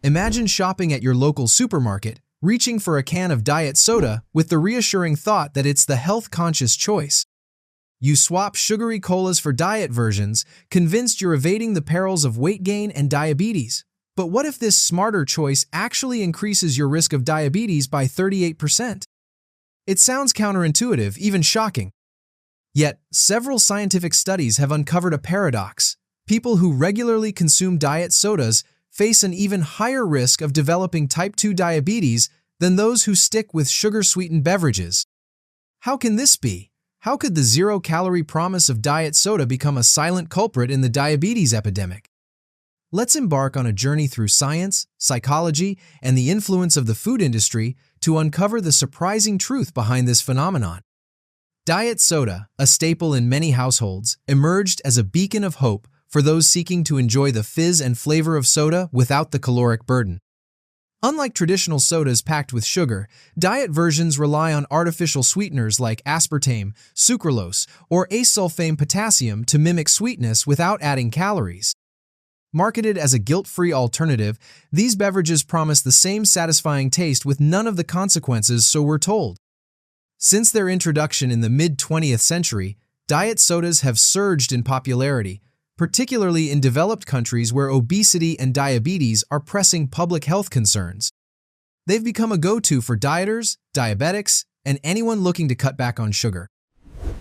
Imagine shopping at your local supermarket, reaching for a can of diet soda with the reassuring thought that it's the health-conscious choice. You swap sugary colas for diet versions, convinced you're evading the perils of weight gain and diabetes. But what if this smarter choice actually increases your risk of diabetes by 38%? It sounds counterintuitive, even shocking. Yet, several scientific studies have uncovered a paradox. People who regularly consume diet sodas face an even higher risk of developing type 2 diabetes than those who stick with sugar-sweetened beverages. How can this be? How could the zero-calorie promise of diet soda become a silent culprit in the diabetes epidemic? Let's embark on a journey through science, psychology, and the influence of the food industry to uncover the surprising truth behind this phenomenon. Diet soda, a staple in many households, emerged as a beacon of hope for those seeking to enjoy the fizz and flavor of soda without the caloric burden. Unlike traditional sodas packed with sugar, diet versions rely on artificial sweeteners like aspartame, sucralose, or acesulfame potassium to mimic sweetness without adding calories. Marketed as a guilt-free alternative, these beverages promise the same satisfying taste with none of the consequences, so we're told. Since their introduction in the mid-20th century, diet sodas have surged in popularity, particularly in developed countries where obesity and diabetes are pressing public health concerns. They've become a go-to for dieters, diabetics, and anyone looking to cut back on sugar.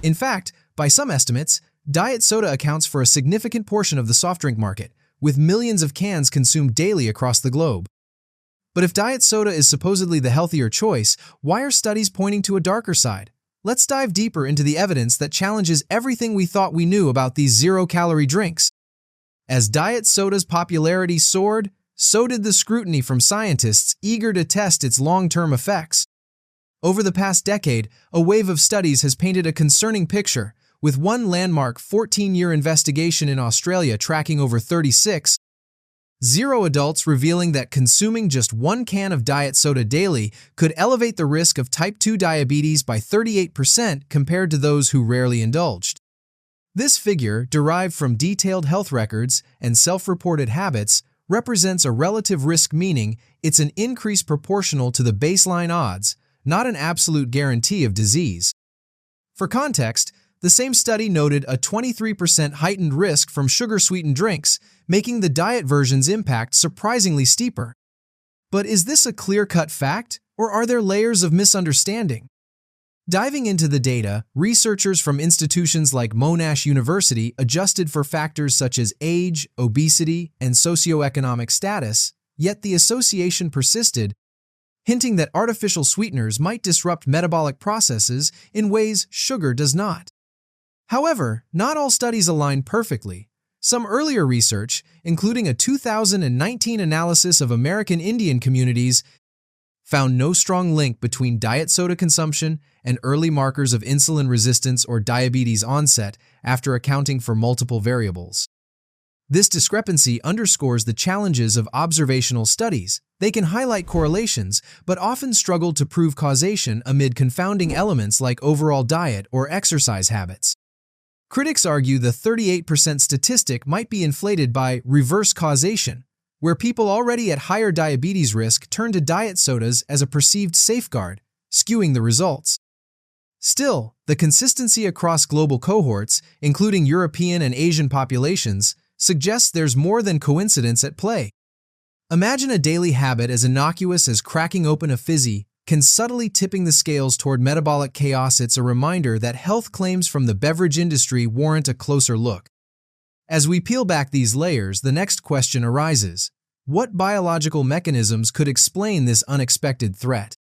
In fact, by some estimates, diet soda accounts for a significant portion of the soft drink market, with millions of cans consumed daily across the globe. But if diet soda is supposedly the healthier choice, why are studies pointing to a darker side? Let's dive deeper into the evidence that challenges everything we thought we knew about these zero-calorie drinks. As diet soda's popularity soared, so did the scrutiny from scientists eager to test its long-term effects. Over the past decade, a wave of studies has painted a concerning picture, with one landmark 14-year investigation in Australia tracking over 36 adults revealing that consuming just one can of diet soda daily could elevate the risk of type 2 diabetes by 38% compared to those who rarely indulged. This figure, derived from detailed health records and self-reported habits, represents a relative risk, meaning it's an increase proportional to the baseline odds, not an absolute guarantee of disease. For context, the same study noted a 23% heightened risk from sugar-sweetened drinks, making the diet version's impact surprisingly steeper. But is this a clear-cut fact, or are there layers of misunderstanding? Diving into the data, researchers from institutions like Monash University adjusted for factors such as age, obesity, and socioeconomic status, yet the association persisted, hinting that artificial sweeteners might disrupt metabolic processes in ways sugar does not. However, not all studies align perfectly. Some earlier research, including a 2019 analysis of American Indian communities, found no strong link between diet soda consumption and early markers of insulin resistance or diabetes onset after accounting for multiple variables. This discrepancy underscores the challenges of observational studies. They can highlight correlations, but often struggle to prove causation amid confounding elements like overall diet or exercise habits. Critics argue the 38% statistic might be inflated by reverse causation, where people already at higher diabetes risk turn to diet sodas as a perceived safeguard, skewing the results. Still, the consistency across global cohorts, including European and Asian populations, suggests there's more than coincidence at play. Imagine a daily habit as innocuous as cracking open a fizzy, can subtly tipping the scales toward metabolic chaos. It's a reminder that health claims from the beverage industry warrant a closer look. As we peel back these layers, the next question arises: what biological mechanisms could explain this unexpected threat?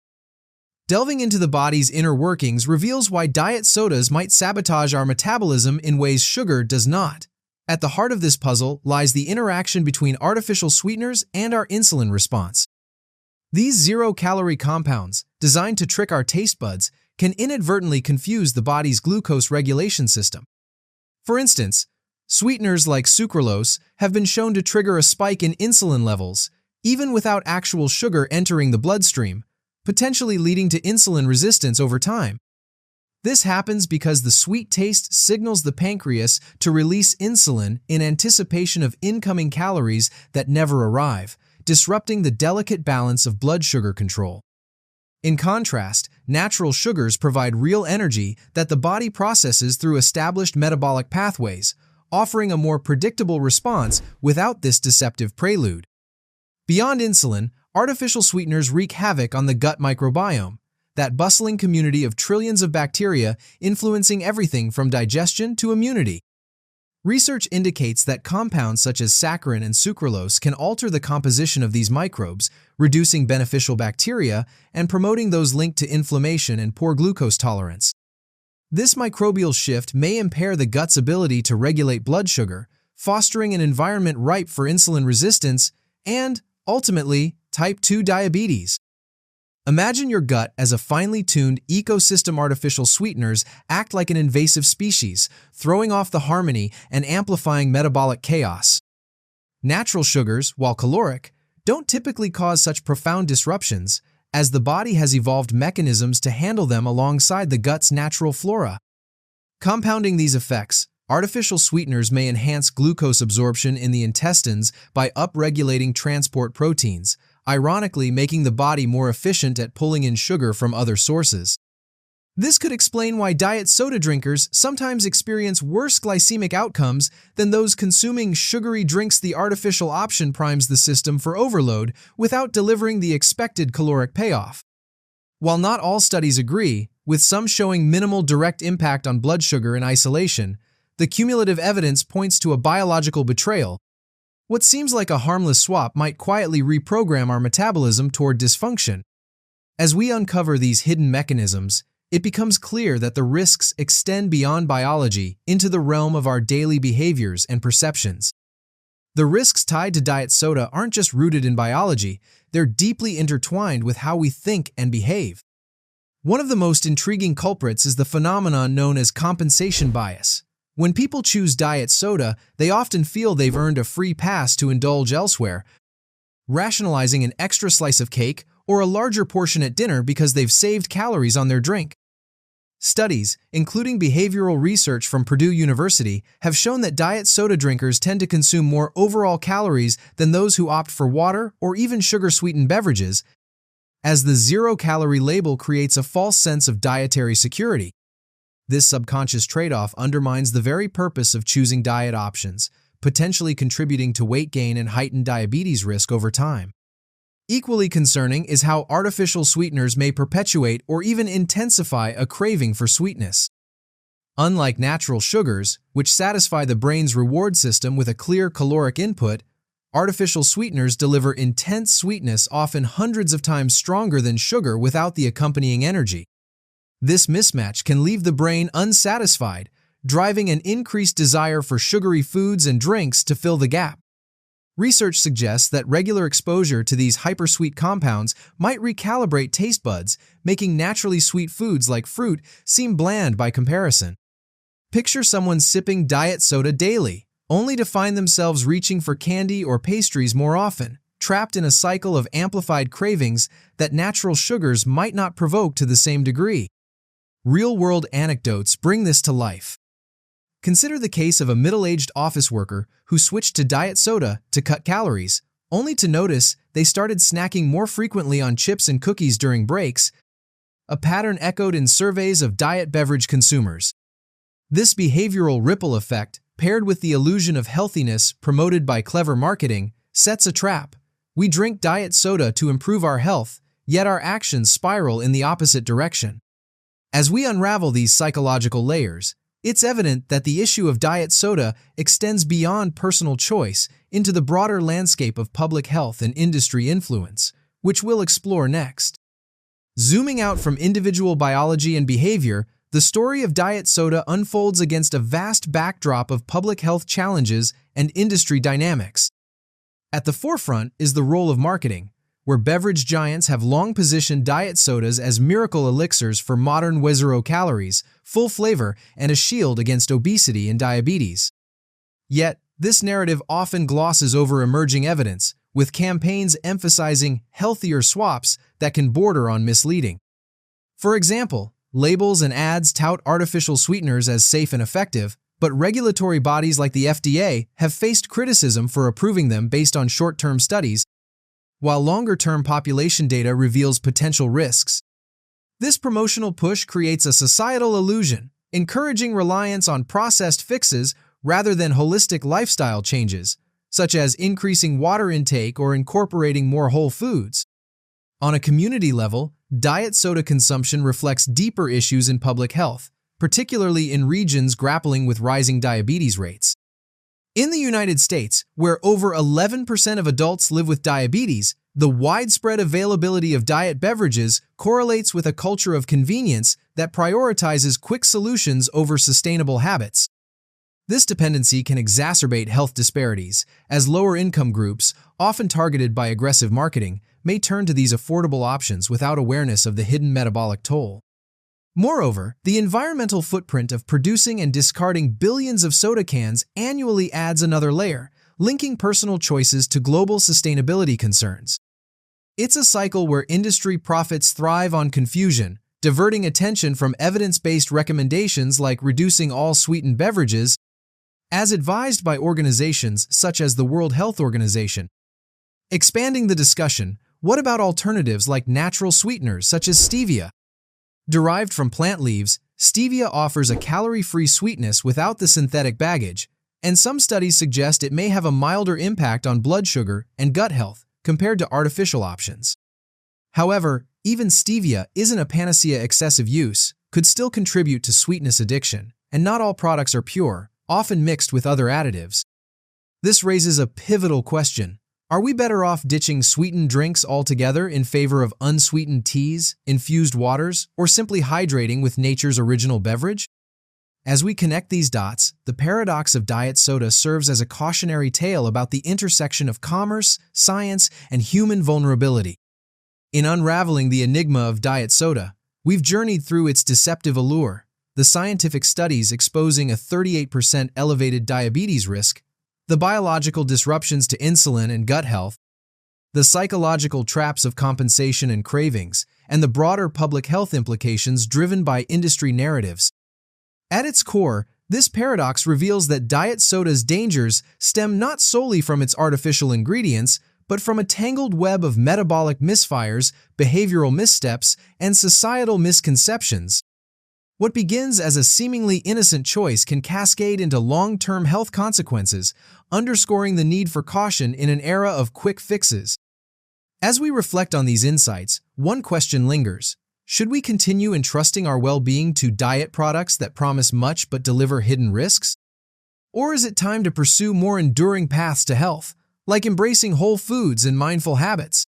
Delving into the body's inner workings reveals why diet sodas might sabotage our metabolism in ways sugar does not. At the heart of this puzzle lies the interaction between artificial sweeteners and our insulin response. These zero-calorie compounds, designed to trick our taste buds, can inadvertently confuse the body's glucose regulation system. For instance, sweeteners like sucralose have been shown to trigger a spike in insulin levels, even without actual sugar entering the bloodstream, potentially leading to insulin resistance over time. This happens because the sweet taste signals the pancreas to release insulin in anticipation of incoming calories that never arrive, disrupting the delicate balance of blood sugar control. In contrast, natural sugars provide real energy that the body processes through established metabolic pathways, offering a more predictable response without this deceptive prelude. Beyond insulin, artificial sweeteners wreak havoc on the gut microbiome, that bustling community of trillions of bacteria influencing everything from digestion to immunity. Research indicates that compounds such as saccharin and sucralose can alter the composition of these microbes, reducing beneficial bacteria and promoting those linked to inflammation and poor glucose tolerance. This microbial shift may impair the gut's ability to regulate blood sugar, fostering an environment ripe for insulin resistance and, ultimately, type 2 diabetes. Imagine your gut as a finely tuned ecosystem. Artificial sweeteners act like an invasive species, throwing off the harmony and amplifying metabolic chaos. Natural sugars, while caloric, don't typically cause such profound disruptions, as the body has evolved mechanisms to handle them alongside the gut's natural flora. Compounding these effects, artificial sweeteners may enhance glucose absorption in the intestines by upregulating transport proteins, ironically making the body more efficient at pulling in sugar from other sources. This could explain why diet soda drinkers sometimes experience worse glycemic outcomes than those consuming sugary drinks. The artificial option primes the system for overload without delivering the expected caloric payoff. While not all studies agree, with some showing minimal direct impact on blood sugar in isolation, the cumulative evidence points to a biological betrayal. What seems like a harmless swap might quietly reprogram our metabolism toward dysfunction. As we uncover these hidden mechanisms, it becomes clear that the risks extend beyond biology into the realm of our daily behaviors and perceptions. The risks tied to diet soda aren't just rooted in biology, they're deeply intertwined with how we think and behave. One of the most intriguing culprits is the phenomenon known as compensation bias. When people choose diet soda, they often feel they've earned a free pass to indulge elsewhere, rationalizing an extra slice of cake or a larger portion at dinner because they've saved calories on their drink. Studies, including behavioral research from Purdue University, have shown that diet soda drinkers tend to consume more overall calories than those who opt for water or even sugar-sweetened beverages, as the zero-calorie label creates a false sense of dietary security. This subconscious trade-off undermines the very purpose of choosing diet options, potentially contributing to weight gain and heightened diabetes risk over time. Equally concerning is how artificial sweeteners may perpetuate or even intensify a craving for sweetness. Unlike natural sugars, which satisfy the brain's reward system with a clear caloric input, artificial sweeteners deliver intense sweetness, often hundreds of times stronger than sugar without the accompanying energy. This mismatch can leave the brain unsatisfied, driving an increased desire for sugary foods and drinks to fill the gap. Research suggests that regular exposure to these hypersweet compounds might recalibrate taste buds, making naturally sweet foods like fruit seem bland by comparison. Picture someone sipping diet soda daily, only to find themselves reaching for candy or pastries more often, trapped in a cycle of amplified cravings that natural sugars might not provoke to the same degree. Real-world anecdotes bring this to life. Consider the case of a middle-aged office worker who switched to diet soda to cut calories, only to notice they started snacking more frequently on chips and cookies during breaks, a pattern echoed in surveys of diet beverage consumers. This behavioral ripple effect, paired with the illusion of healthiness promoted by clever marketing, sets a trap. We drink diet soda to improve our health, yet our actions spiral in the opposite direction. As we unravel these psychological layers, it's evident that the issue of diet soda extends beyond personal choice into the broader landscape of public health and industry influence, which we'll explore next. Zooming out from individual biology and behavior, the story of diet soda unfolds against a vast backdrop of public health challenges and industry dynamics. At the forefront is the role of marketing, where beverage giants have long positioned diet sodas as miracle elixirs for modern zero calories, full flavor, and a shield against obesity and diabetes. Yet, this narrative often glosses over emerging evidence, with campaigns emphasizing healthier swaps that can border on misleading. For example, labels and ads tout artificial sweeteners as safe and effective, but regulatory bodies like the FDA have faced criticism for approving them based on short-term studies, while longer-term population data reveals potential risks. This promotional push creates a societal illusion, encouraging reliance on processed fixes rather than holistic lifestyle changes, such as increasing water intake or incorporating more whole foods. On a community level, diet soda consumption reflects deeper issues in public health, particularly in regions grappling with rising diabetes rates. In the United States, where over 11% of adults live with diabetes, the widespread availability of diet beverages correlates with a culture of convenience that prioritizes quick solutions over sustainable habits. This dependency can exacerbate health disparities, as lower-income groups, often targeted by aggressive marketing, may turn to these affordable options without awareness of the hidden metabolic toll. Moreover, the environmental footprint of producing and discarding billions of soda cans annually adds another layer, linking personal choices to global sustainability concerns. It's a cycle where industry profits thrive on confusion, diverting attention from evidence-based recommendations like reducing all sweetened beverages, as advised by organizations such as the World Health Organization. Expanding the discussion, what about alternatives like natural sweeteners such as stevia? Derived from plant leaves, stevia offers a calorie-free sweetness without the synthetic baggage, and some studies suggest it may have a milder impact on blood sugar and gut health compared to artificial options. However, even stevia isn't a panacea. Excessive use could still contribute to sweetness addiction, and not all products are pure, often mixed with other additives. This raises a pivotal question. Are we better off ditching sweetened drinks altogether in favor of unsweetened teas, infused waters, or simply hydrating with nature's original beverage? As we connect these dots, the paradox of diet soda serves as a cautionary tale about the intersection of commerce, science, and human vulnerability. In unraveling the enigma of diet soda, we've journeyed through its deceptive allure, the scientific studies exposing a 38% elevated diabetes risk, the biological disruptions to insulin and gut health, the psychological traps of compensation and cravings, and the broader public health implications driven by industry narratives. At its core, this paradox reveals that diet soda's dangers stem not solely from its artificial ingredients, but from a tangled web of metabolic misfires, behavioral missteps, and societal misconceptions. What begins as a seemingly innocent choice can cascade into long-term health consequences, underscoring the need for caution in an era of quick fixes. As we reflect on these insights, one question lingers. Should we continue entrusting our well-being to diet products that promise much but deliver hidden risks? Or is it time to pursue more enduring paths to health, like embracing whole foods and mindful habits?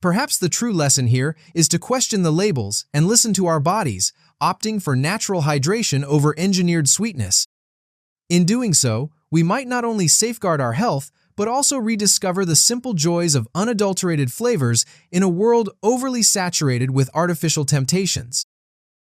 Perhaps the true lesson here is to question the labels and listen to our bodies, opting for natural hydration over engineered sweetness. In doing so, we might not only safeguard our health, but also rediscover the simple joys of unadulterated flavors in a world overly saturated with artificial temptations.